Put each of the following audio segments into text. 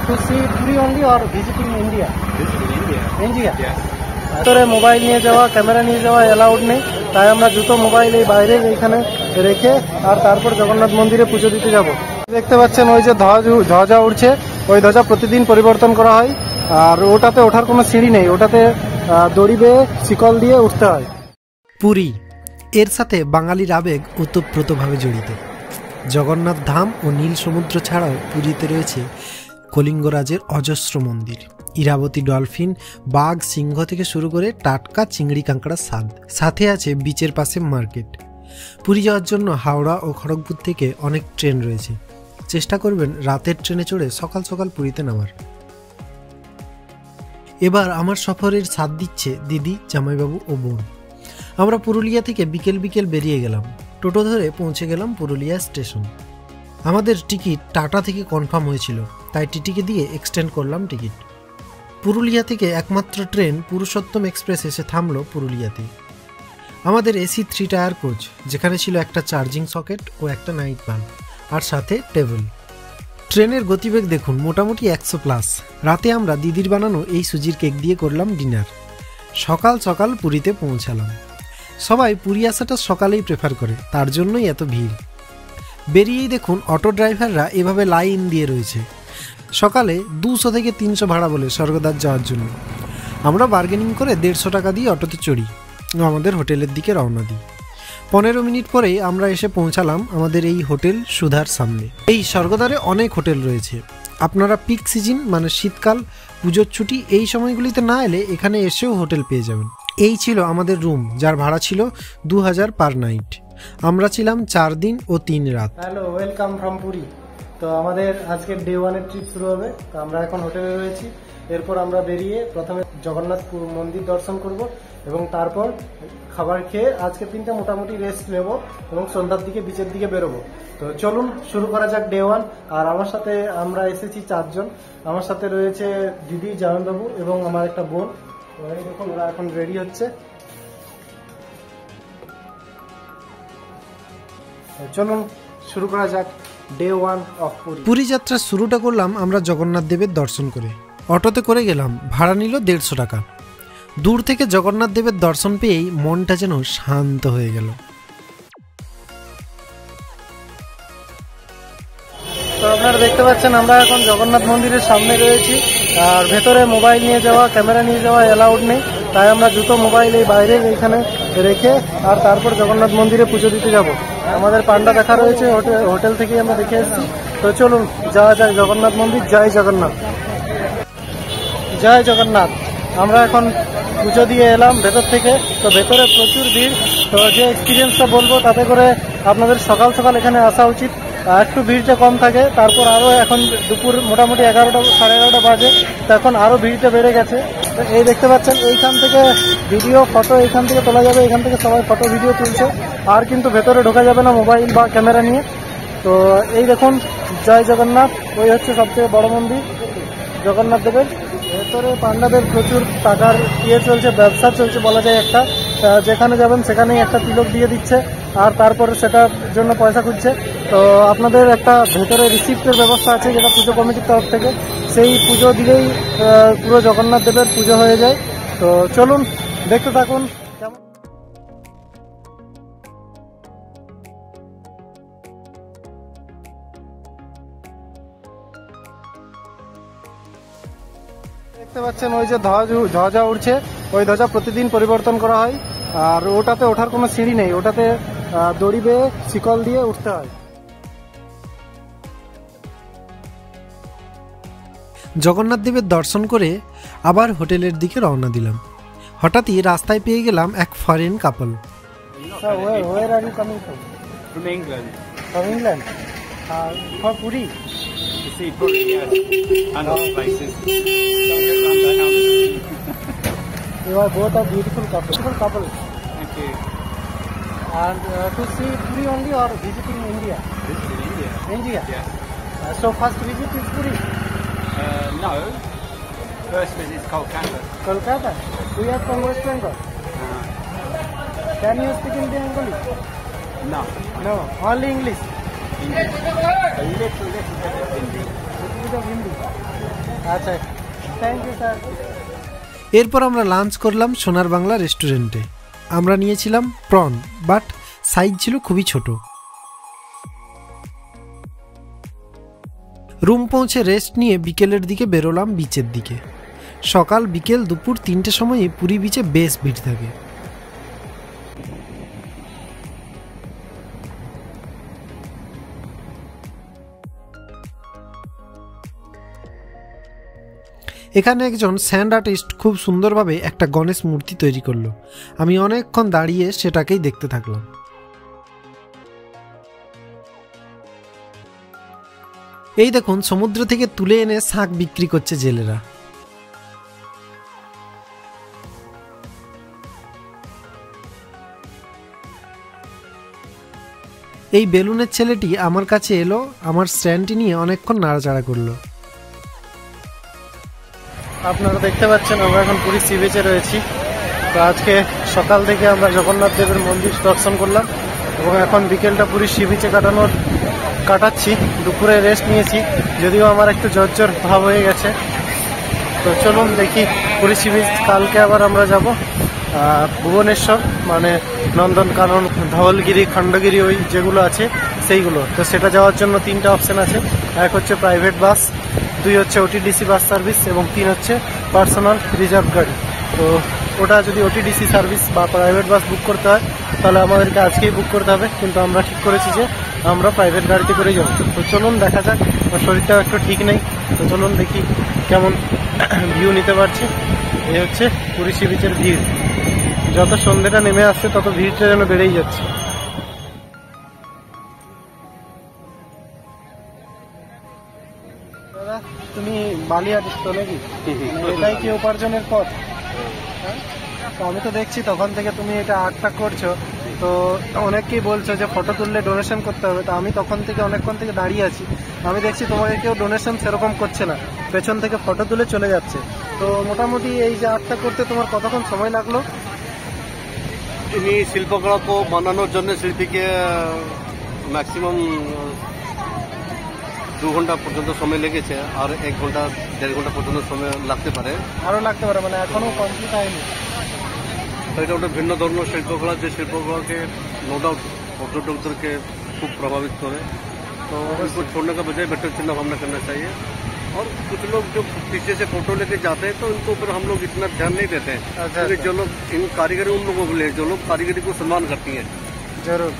to see Puri only or visiting India? Visiting India. India? Yes. ভিতরে mobile নিয়ে যাওয়া, camera নিয়ে যাওয়া অ্যালাউড নেই, তাই আমরা জুতো মোবাইল এই বাইরে এইখানে রেখে আর তারপর জগন্নাথ মন্দিরে পুজো দিতে যাব। দেখতে পাচ্ছেন ওই যে ধ্বজা উঠছে, ওই ধ্বজা প্রতিদিন পরিবর্তন করা হয়, আর ওটাতে ওঠার কোনো সিঁড়ি নেই, ওটাতে দড়ি বেয়ে শিকল দিয়ে উঠতে হয়। পুরী এর সাথে বাঙালির আবেগ ওতপ্রোতভাবে জড়িত। জগন্নাথ ধাম ও নীল সমুদ্র ছাড়াও পুরীতে রয়েছে কলিঙ্গরাজের অজস্র মন্দির, ইরাবতী ডলফিন, বাঘ, সিংহ থেকে শুরু করে টাটকা চিংড়ি কাঁকড়ার স্বাদ, সাথে আছে বিচের পাশে মার্কেট। পুরী যাওয়ার জন্য হাওড়া ও খড়গপুর থেকে অনেক ট্রেন রয়েছে, চেষ্টা করবেন রাতের ট্রেনে চড়ে সকাল সকাল পুরীতে নামার। এবার আমার সফরের স্বাদ দিচ্ছে দিদি, জামাইবাবু ও বোন। আমরা পুরুলিয়া থেকে বিকেল বিকেল বেরিয়ে গেলাম, টোটো ধরে পৌঁছে গেলাম পুরুলিয়া স্টেশন। আমাদের টিকিট টাটা থেকে কনফার্ম হয়েছিল, তাই টিটিকে দিয়ে এক্সটেন্ড করলাম টিকিট। পুরুলিয়া থেকে একমাত্র ট্রেন পুরুষোত্তম এক্সপ্রেস এসে থামলো পুরুলিয়াতে। আমাদের এসি 3 টায়ার কোচ, যেখানে ছিল একটা চার্জিং সকেট ও একটা নাইট বাল্ব, আর সাথে টেবিল। ট্রেনের গতিবেগ দেখুন, মোটামুটি 100+। রাতে আমরা দিদির বানানো এই সুজির কেক দিয়ে করলাম ডিনার। সকাল সকাল পুরীতে পৌঁছালাম। সবাই পুরী আসাটা সকালেই প্রেফার করে, তার জন্যই এত ভিড়। বেরিয়েই দেখুন অটো ড্রাইভাররা এভাবে লাইন দিয়ে রয়েছে। সকালে 200 থেকে 300 ভাড়া বলে স্বর্গদ্বার যাওয়ার জন্য। আমরা বার্গেনিং করে 150 টাকা দিয়ে অটোতে চড়ি, আমাদের হোটেলের দিকে রওনা দিই। 15 মিনিট পরেই আমরা এসে পৌঁছালাম আমাদের এই হোটেল সুধার সামনে। এই স্বর্গদ্বারে অনেক হোটেল রয়েছে, আপনারা পিক সিজন মানে শীতকাল, পুজোর ছুটি এই সময়গুলিতে না এলে এখানে এসেও হোটেল পেয়ে যাবেন। এই ছিল আমাদের রুম, যার ভাড়া ছিল 2000 পার নাইট। আমরা ছিলাম 4 দিন ও 3 রাত। Hello, welcome from Puri. তো আমাদের আজকে ডে 1-এর ট্রিপ শুরু হবে। তো আমরা এখন হোটেলে রয়েছি। এরপর আমরা বেরিয়ে প্রথমে জগন্নাথ মন্দির দর্শন করব এবং তারপর খাবার খেয়ে আজকে 3টা মোটামুটি রেস্ট নেব এবং সন্ধ্যার দিকে বিচের দিকে বেরোবো। তো চলুন শুরু করা যাক ডে 1। আর আমার সাথে আমরা এসেছি 4 জন। আমার সাথে রয়েছে দিদি, জামাইবাবু এবং আমার একটা বোন। দেখুন ওরা এখন রেডি হচ্ছে। চলুন শুরু করা যাক ডে 1 অফ পুরী। পুরী যাত্রার শুরুটা করলাম আমরা জগন্নাথ দেবের দর্শন করে। অটোতে করে গেলাম, ভাড়া নিল 150 টাকা। দূর থেকে জগন্নাথ দেবের দর্শন পেয়েই মনটা যেন শান্ত হয়ে গেল। তো আপনারা দেখতে পাচ্ছেন আমরা এখন জগন্নাথ মন্দিরের সামনে রয়েছি, আর ভেতরে মোবাইল নিয়ে যাওয়া, ক্যামেরা নিয়ে যাওয়া অ্যালাউড নেই, তাই আমরা জুতো মোবাইল এই বাইরে এইখানে রেখে আর তারপর জগন্নাথ মন্দিরে পুজো দিতে যাব। আমাদের পান্ডা দেখা রয়েছে, হোটেল থেকেই আমরা দেখে এসেছি। তো চলুন যাওয়া যায় জগন্নাথ মন্দির। জয় জগন্নাথ, জয় জগন্নাথ। আমরা এখন পুজো দিয়ে এলাম ভেতর থেকে। তো ভেতরে প্রচুর ভিড়। তো যে এক্সপিরিয়েন্সটা বলবো তাতে করে আপনাদের সকাল সকাল এখানে আসা উচিত, একটু ভিড়টা কম থাকে। তারপর আরও এখন দুপুর মোটামুটি 11টা, 11:30 বাজে, তো এখন আরও ভিড়টা বেড়ে গেছে। তো এই দেখতে পাচ্ছেন এইখান থেকে ভিডিও ফটো এইখান থেকে তোলা যাবে, এখান থেকে সবাই ফটো ভিডিও তুলছে, আর কিন্তু ভেতরে ঢোকা যাবে না মোবাইল বা ক্যামেরা নিয়ে। তো এই দেখুন জয় জগন্নাথ, ওই হচ্ছে সবথেকে বড় মন্দির জগন্নাথ দেবের। ভেতরে পান্ডাদের প্রচুর টাকার চলছে, ব্যবসা চলছে বলা যায় একটা। যেখানে যাবেন সেখানেই একটা তিলক দিয়ে দিচ্ছে, আর তারপরে সেটার জন্য পয়সা খুঁজছে। তো আপনাদের একটা ভেতরে রিসিপ্টের ব্যবস্থা আছে, যেটা পুজো কমিটির তরফ থেকে। সেই পুজো দিলেই পুরো জগন্নাথ দেবের পুজো হয়ে যায়। তো চলুন দেখতে থাকুন। দেখতে পাচ্ছেন ওই যে ধ্বজা উঠছে, ওই ধ্বজা প্রতিদিন পরিবর্তন করা হয়, আর ওটাতে ওঠার কোনো সিঁড়ি নেই, ওটাতে দড়ি বেয়ে শিকল দিয়ে উঠতে হয়। জগন্নাথ দেবের দর্শন করে আবার হোটেলের দিকে রওনা দিলাম। হঠাৎই রাস্তায় পেয়ে গেলাম এক foreign couple. Where are you coming from? From England. From England. For Puri? To see Puri, yes. And other places. You are both a beautiful couple. Thank you. And to see Puri only or visiting India? Visiting India. India? Yes. So first visit is Puri? No. First visit is Kolkata. Kolkata? We are from West Bengal. Can you speak Hindi Bengali? No. No, only English. English. A little bit of Hindi. Little bit of Hindi. আচ্ছা, thank you sir. এরপর আমরা lunch করলাম সোনার বাংলা রেস্টুরেন্টে। আমরা নিয়েছিলাম prawn, but size ছিল খুবই ছোট। রুম পৌঁছে রেস্ট নিয়ে বিকেলের দিকে বেরোলাম বিচের দিকে। সকাল বিকেল দুপুর 3টে সময়ে পুরী বিচে বেশ ভিড় থাকে। এখানে একজন স্যান্ড আর্টিস্ট খুব সুন্দরভাবে একটা গণেশ মূর্তি তৈরি করলো। আমি অনেকক্ষণ দাঁড়িয়ে সেটাকেই দেখতে থাকলাম। এই দেখুন, সমুদ্র থেকে তুলে এনে শাঁখ বিক্রি করছে জেলেরা। এই বেলুনের ছেলেটি আমার কাছে এলো, আমার স্ট্যান্ডটি নিয়ে অনেকক্ষণ নাড়াচাড়া করলো। আপনারা দেখতে পাচ্ছেন আমরা এখন পুরী সি বিচে রয়েছি। তো আজকে সকাল থেকে আমরা জগন্নাথ দেবের মন্দির দর্শন করলাম এবং এখন বিকেলটা পুরী সি বিচে কাটাচ্ছি। দুপুরে রেস্ট নিয়েছি, যদিও আমার একটু জ্বর ভাব হয়ে গেছে। তো চলুন দেখি পুরী সি বিচ। কালকে আবার আমরা যাব ভুবনেশ্বর, মানে নন্দনকানন, ধওলগিরি, খণ্ডগিরি, ওই যেগুলো আছে সেইগুলো। তো সেটা যাওয়ার জন্য 3টা অপশন আছে। এক হচ্ছে প্রাইভেট বাস, 2 হচ্ছে ওটিডিসি বাস সার্ভিস এবং 3 হচ্ছে পার্সোনাল রিজার্ভ গাড়ি। তো ওটা যদি ওটিডিসি সার্ভিস বা প্রাইভেট বাস বুক করতে হয় তাহলে আমাদেরকে আজকেই বুক করতে হবে, কিন্তু আমরা ঠিক করেছি যে আমরা প্রাইভেট গাড়িতে করে যাবো। তো চলুন দেখা যাক, শরীরটাও একটু ঠিক নেই। তো চলুন দেখি কেমন ভিউ নিতে পারছি। এই হচ্ছে পুরী সি বিচের ভিড়। যত সন্ধ্যেটা নেমে আসছে তত ভিড়টা যেন বেড়েই যাচ্ছে। দাদা, তুমি বালি আর্টিস্ট নাকি? এটাই কি উপার্জনের পথ? তো আমি তো দেখছি তখন থেকে তুমি এটা আর্টটা করছো। তো অনেকেই বলছো যে ফটো তুললে ডোনেশন করতে হবে। তো আমি তখন থেকে অনেকক্ষণ থেকে দাঁড়িয়ে আছি, আমি দেখছি তোমাকে কেউ ডোনেশন সেরকম করছে না, পেছন থেকে ফটো তুলে চলে যাচ্ছে। তো মোটামুটি এই যে আর্টটা করতে তোমার কতক্ষণ সময় লাগলো? इन्हीं शिल्पकला को बनाনোর জন্য শিল্পীকে ম্যাক্সিমাম 2 ঘন্টা পর্যন্ত সময় লেগেছে, আর 1 ঘন্টা 1.5 ঘন্টা পর্যন্ত সময় লাগতে পারে। আরো লাগতে পারে, মানে এখনো কমপ্লিট হয়নি। তো এটা একটা ভিন্ন ধরনের শিল্পকলা, যে শিল্পকলাকে नो डाउट পর্যটকদেরকে খুব প্রভাবিত করে। तो उसको छोड़ने का बजाय बेटर चिंता भावना करना चाहिए। और कुछ लोग जो पीछे से फोटो लेके जाते हैं तो इनके ऊपर हम लोग इतना ध्यान नहीं देते हैं, क्योंकि जो लोग इन कारीगरी उन लोगों को ले जो लोग कारीगरी को सम्मान करती हैं। जरूर,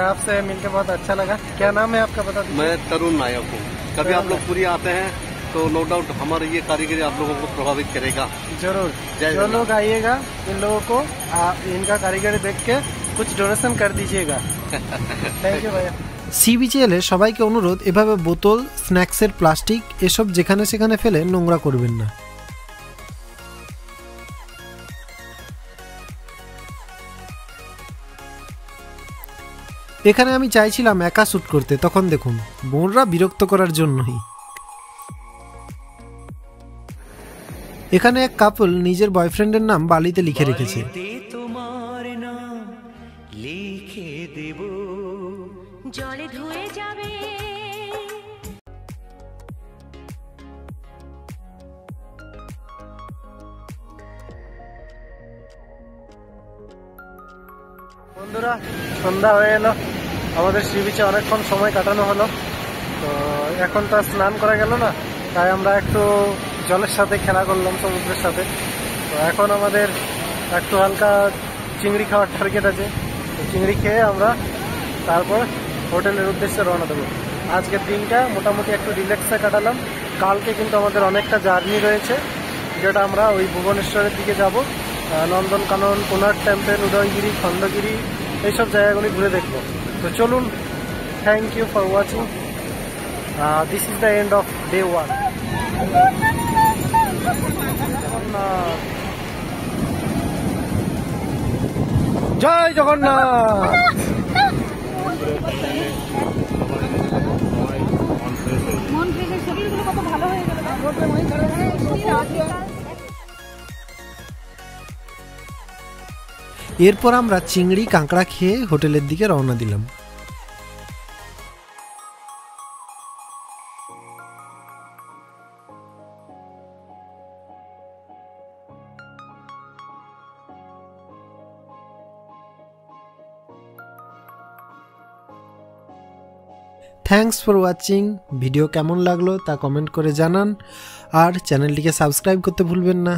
आपसे मिलकर बहुत अच्छा लगा। क्या नाम है आपका, बता दीजिए? मैं तरुण नायक हूँ। कभी आप लोग पूरी आते हैं तो नो डाउट हमारी ये कारीगरी आप लोगों को प्रभावित करेगा। जरूर, जो लोग आइएगा इन लोगों को इनका कारीगरी देख के कुछ डोनेशन कर दीजिएगा। थैंक यू भैया। সি বিচে এলে সবাইকে অনুরোধ, এভাবে বোতল, স্ন্যাক্সের প্লাস্টিক এসব যেখানে সেখানে ফেলে নোংরা করবেন না। এখানে আমি চাইছিলাম একা শ্যুট করতে, তখন দেখুন বোনরা বিরক্ত করার জন্যই। এখানে এক কাপল নিজের বয়ফ্রেন্ডের নাম বালিতে লিখে রেখেছে। তোমার নাম লিখে দেব, জলে ধুয়ে যাবে। বন্ধুরা, সন্ধ্যা হয়ে এলো, আমাদের সি বিচে অনেকক্ষণ সময় কাটানো হলো। তো এখন তো স্নান করা গেল না, তাই আমরা একটু জলের সাথে খেলা করলাম, সমুদ্রের সাথে। তো এখন আমাদের একটু হালকা চিংড়ি খাওয়ার টার্গেট আছে। তো চিংড়ি খেয়ে আমরা তারপর হোটেলের উদ্দেশ্যে রওনা দেবো। আজকের দিনটা মোটামুটি একটু রিল্যাক্সে কাটালাম। কালকে কিন্তু আমাদের অনেকটা জার্নি রয়েছে, যেটা আমরা ওই ভুবনেশ্বরের দিকে যাব। নন্দনকানন, কোনার্ক টেম্পল, উদয়গিরি, খণ্ডগিরি, এইসব জায়গাগুলি ঘুরে দেখবো। তো চলুন, thank you for watching. This is the end of day 1। জয় জগন্নাথ। মন থেকে শরীরগুলো কত ভালো হয়ে গেল। এরপর আমরা চিংড়ি কাঁকড়া খেয়ে হোটেলের দিকে রওনা দিলাম। Thanks for watching. ভিডিও কেমন লাগলো তা কমেন্ট করে জানান, আর চ্যানেলটিকে সাবস্ক্রাইব করতে ভুলবেন না।